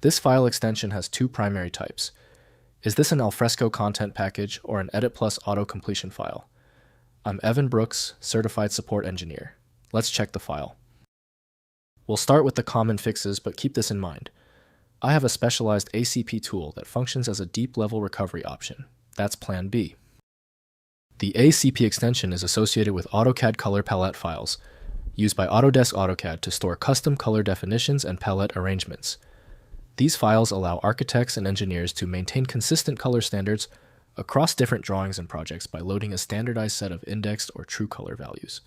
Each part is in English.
This file extension has two primary types. Is this an Alfresco content package or an Edit Plus auto-completion file? I'm Evan Brooks, Certified Support Engineer. Let's check the file. We'll start with the common fixes, but keep this in mind. I have a specialized ACP tool that functions as a deep-level recovery option. That's Plan B. The ACP extension is associated with AutoCAD Color Palette files, used by Autodesk AutoCAD to store custom color definitions and palette arrangements. These files allow architects and engineers to maintain consistent color standards across different drawings and projects by loading a standardized set of indexed or true color values.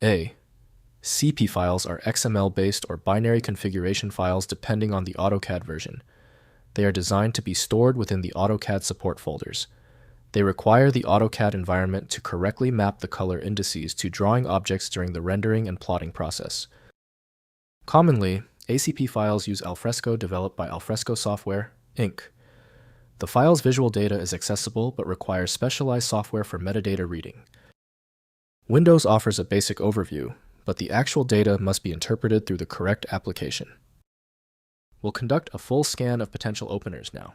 ACP files are XML-based or binary configuration files depending on the AutoCAD version. They are designed to be stored within the AutoCAD support folders. They require the AutoCAD environment to correctly map the color indices to drawing objects during the rendering and plotting process. Commonly, ACP files use Alfresco developed by Alfresco Software, Inc. The file's visual data is accessible but requires specialized software for metadata reading. Windows offers a basic overview, but the actual data must be interpreted through the correct application. We'll conduct a full scan of potential openers now.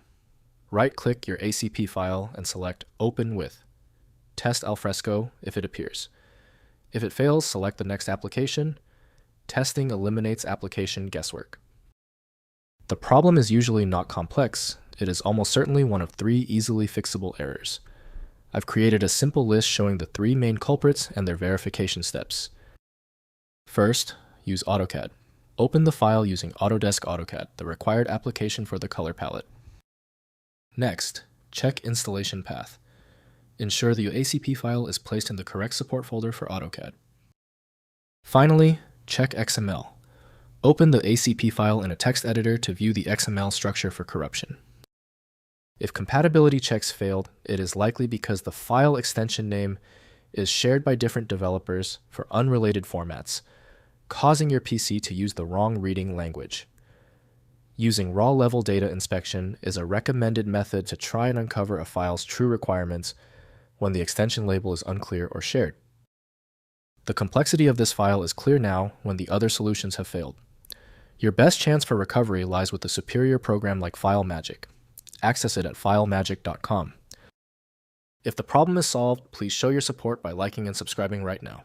Right-click your ACP file and select Open With. Test Alfresco if it appears. If it fails, select the next application. Testing eliminates application guesswork. The problem is usually not complex. It is almost certainly one of 3 easily fixable errors. I've created a simple list showing the 3 main culprits and their verification steps. First, use AutoCAD. Open the file using Autodesk AutoCAD, the required application for the color palette. Next, check installation path. Ensure the ACP file is placed in the correct support folder for AutoCAD. Finally, check XML. Open the ACP file in a text editor to view the XML structure for corruption. If compatibility checks failed, it is likely because the file extension name is shared by different developers for unrelated formats, causing your PC to use the wrong reading language. Using raw-level data inspection is a recommended method to try and uncover a file's true requirements when the extension label is unclear or shared. The complexity of this file is clear now when the other solutions have failed. Your best chance for recovery lies with a superior program like FileMagick. Access it at filemagick.com. If the problem is solved, please show your support by liking and subscribing right now.